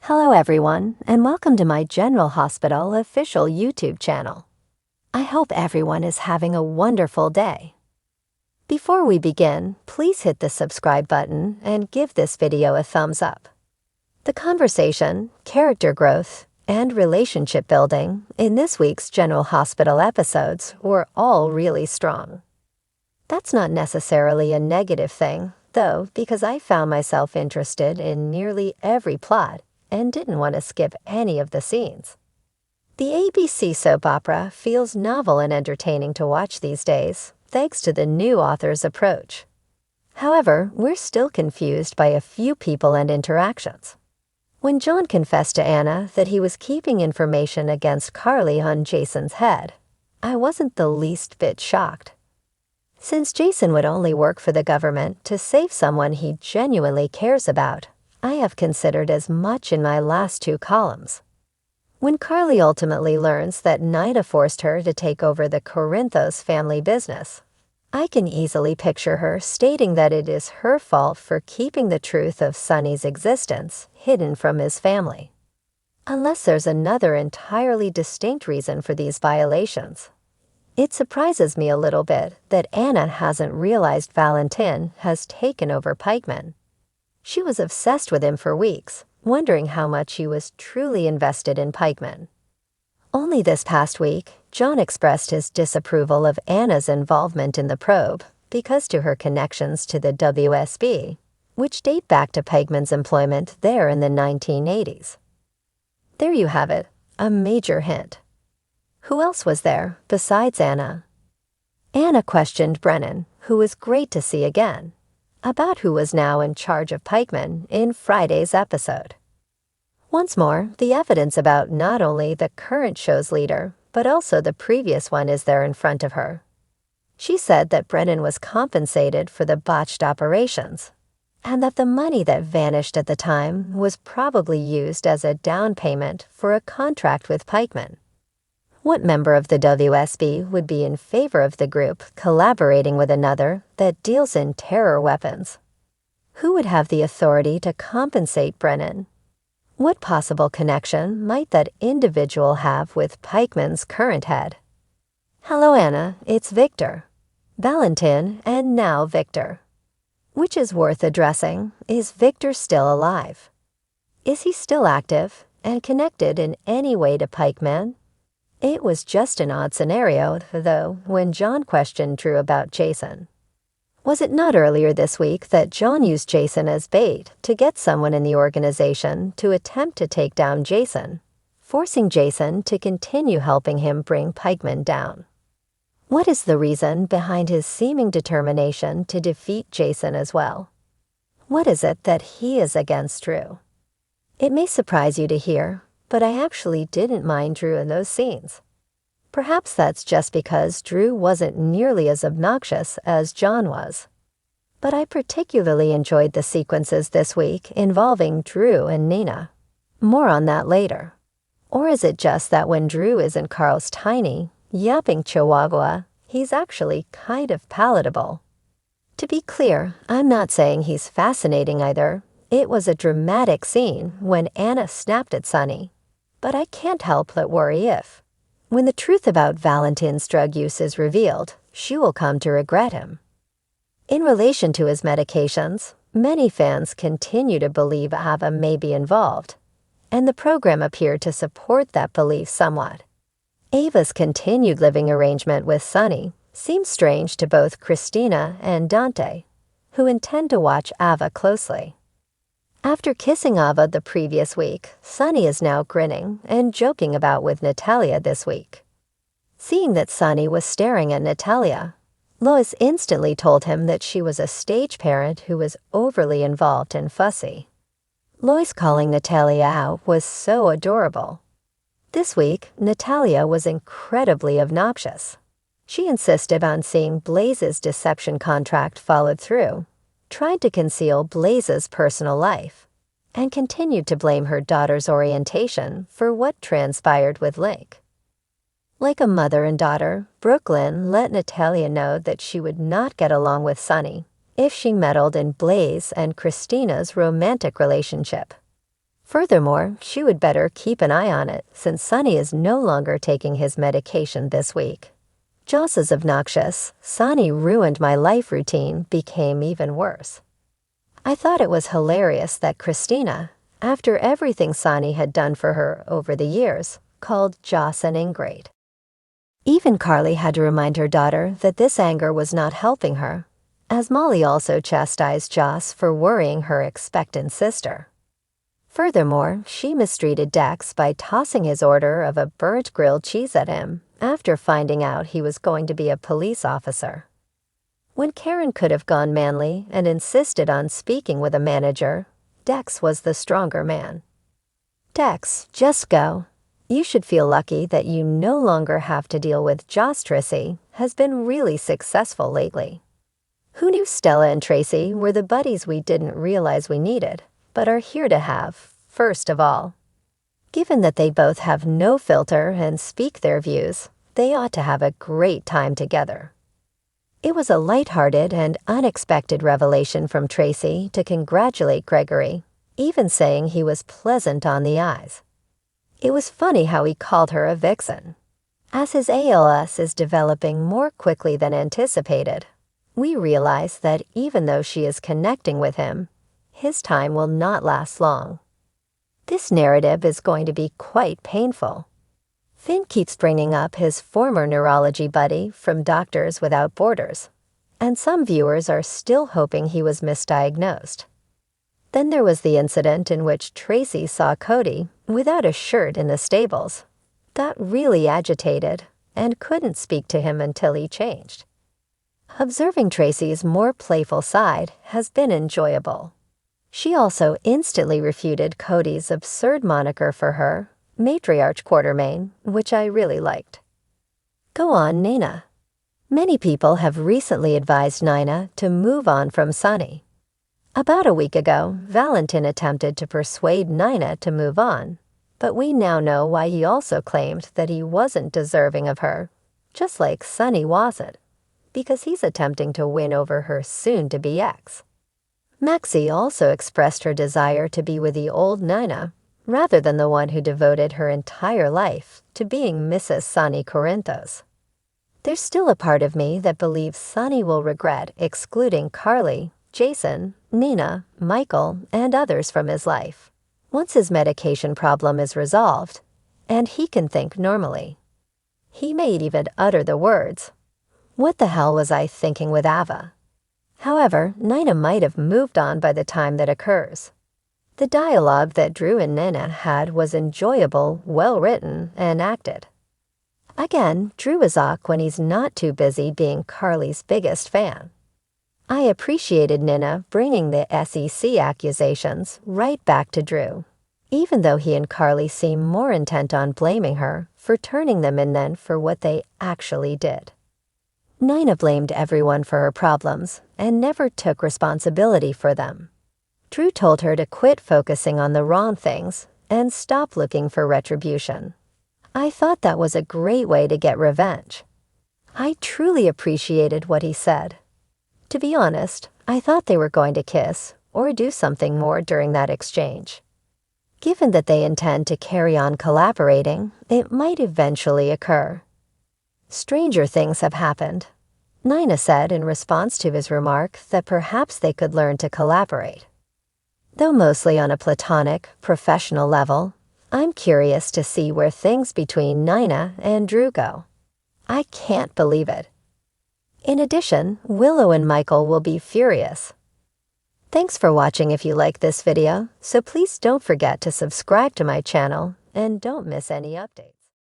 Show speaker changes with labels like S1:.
S1: Hello everyone, and welcome to my General Hospital official YouTube channel. I hope everyone is having a wonderful day. Before we begin, please hit the subscribe button and give this video a thumbs up. The conversation, character growth, and relationship building in this week's General Hospital episodes were all really strong. That's not necessarily a negative thing, though, because I found myself interested in nearly every plot and didn't want to skip any of the scenes. The ABC soap opera feels novel and entertaining to watch these days, thanks to the new author's approach. However, we're still confused by a few people and interactions. When John confessed to Anna that he was keeping information against Carly on Jason's head, I wasn't the least bit shocked. Since Jason would only work for the government to save someone he genuinely cares about, I have considered as much in my last two columns. When Carly ultimately learns that Nida forced her to take over the Corinthos family business, I can easily picture her stating that it is her fault for keeping the truth of Sonny's existence hidden from his family. Unless there's another entirely distinct reason for these violations. It surprises me a little bit that Anna hasn't realized Valentin has taken over Pikeman. She was obsessed with him for weeks, wondering how much he was truly invested in Pikeman. Only this past week, John expressed his disapproval of Anna's involvement in the probe because to her connections to the WSB, which date back to Pikeman's employment there in the 1980s. There you have it, a major hint. Who else was there besides Anna? Anna questioned Brennan, who was great to see again, about who was now in charge of Pikeman in Friday's episode. Once more, the evidence about not only the current show's leader, but also the previous one is there in front of her. She said that Brennan was compensated for the botched operations, and that the money that vanished at the time was probably used as a down payment for a contract with Pikeman. What member of the WSB would be in favor of the group collaborating with another that deals in terror weapons? Who would have the authority to compensate Brennan? What possible connection might that individual have with Pikeman's current head? Hello, Anna, it's Victor. Valentin, and now Victor. Which is worth addressing. Is Victor still alive? Is he still active and connected in any way to Pikeman? It was just an odd scenario, though, when John questioned Drew about Jason. Was it not earlier this week that John used Jason as bait to get someone in the organization to attempt to take down Jason, forcing Jason to continue helping him bring Pikeman down? What is the reason behind his seeming determination to defeat Jason as well? What is it that he is against Drew? It may surprise you to hear, but I actually didn't mind Drew in those scenes. Perhaps that's just because Drew wasn't nearly as obnoxious as John was. But I particularly enjoyed the sequences this week involving Drew and Nina. More on that later. Or is it just that when Drew isn't Carl's tiny, yapping chihuahua, he's actually kind of palatable? To be clear, I'm not saying he's fascinating either. It was a dramatic scene when Anna snapped at Sonny. But I can't help but worry if, when the truth about Valentin's drug use is revealed, she will come to regret him. In relation to his medications, many fans continue to believe Ava may be involved, and the program appeared to support that belief somewhat. Ava's continued living arrangement with Sonny seems strange to both Christina and Dante, who intend to watch Ava closely. After kissing Ava the previous week, Sonny is now grinning and joking about with Natalia this week. Seeing that Sonny was staring at Natalia, Lois instantly told him that she was a stage parent who was overly involved and fussy. Lois calling Natalia out was so adorable. This week, Natalia was incredibly obnoxious. She insisted on seeing Blaze's deception contract followed through, tried to conceal Blaze's personal life, and continued to blame her daughter's orientation for what transpired with Link. Like a mother and daughter, Brooklyn let Natalia know that she would not get along with Sonny if she meddled in Blaze and Christina's romantic relationship. Furthermore, she would better keep an eye on it since Sonny is no longer taking his medication this week. Just as obnoxious, Sonny ruined my life routine became even worse. I thought it was hilarious that Christina, after everything Sonny had done for her over the years, called Joss an ingrate. Even Carly had to remind her daughter that this anger was not helping her, as Molly also chastised Joss for worrying her expectant sister. Furthermore, she mistreated Dex by tossing his order of a burnt grilled cheese at him after finding out he was going to be a police officer. When Karen could have gone manly and insisted on speaking with a manager, Dex was the stronger man. Dex, just go. You should feel lucky that you no longer have to deal with Joss. Trissy has been really successful lately. Who knew Stella and Tracy were the buddies we didn't realize we needed, but are here to have, first of all. Given that they both have no filter and speak their views, they ought to have a great time together. It was a lighthearted and unexpected revelation from Tracy to congratulate Gregory, even saying he was pleasant on the eyes. It was funny how he called her a vixen. As his ALS is developing more quickly than anticipated, we realize that even though she is connecting with him, his time will not last long. This narrative is going to be quite painful. Finn keeps bringing up his former neurology buddy from Doctors Without Borders, and some viewers are still hoping he was misdiagnosed. Then there was the incident in which Tracy saw Cody without a shirt in the stables. That really agitated and couldn't speak to him until he changed. Observing Tracy's more playful side has been enjoyable. She also instantly refuted Cody's absurd moniker for her, Matriarch Quartermain, which I really liked. Go on, Nina. Many people have recently advised Nina to move on from Sonny. About a week ago, Valentin attempted to persuade Nina to move on, but we now know why he also claimed that he wasn't deserving of her, just like Sonny wasn't, because he's attempting to win over her soon-to-be ex. Maxie also expressed her desire to be with the old Nina, rather than the one who devoted her entire life to being Mrs. Sonny Corinthos. There's still a part of me that believes Sonny will regret excluding Carly, Jason, Nina, Michael, and others from his life, once his medication problem is resolved, and he can think normally. He may even utter the words, "What the hell was I thinking with Ava?" However, Nina might have moved on by the time that occurs. The dialogue that Drew and Nina had was enjoyable, well-written, and acted. Again, Drew is awk when he's not too busy being Carly's biggest fan. I appreciated Nina bringing the SEC accusations right back to Drew, even though he and Carly seem more intent on blaming her for turning them in than for what they actually did. Nina blamed everyone for her problems and never took responsibility for them. Drew told her to quit focusing on the wrong things and stop looking for retribution. I thought that was a great way to get revenge. I truly appreciated what he said. To be honest, I thought they were going to kiss or do something more during that exchange. Given that they intend to carry on collaborating, it might eventually occur. Stranger things have happened. Nina said in response to his remark that perhaps they could learn to collaborate. Though mostly on a platonic, professional level, I'm curious to see where things between Nina and Drew go. I can't believe it. In addition, Willow and Michael will be furious. Thanks for watching if you like this video, so please don't forget to subscribe to my channel and don't miss any updates.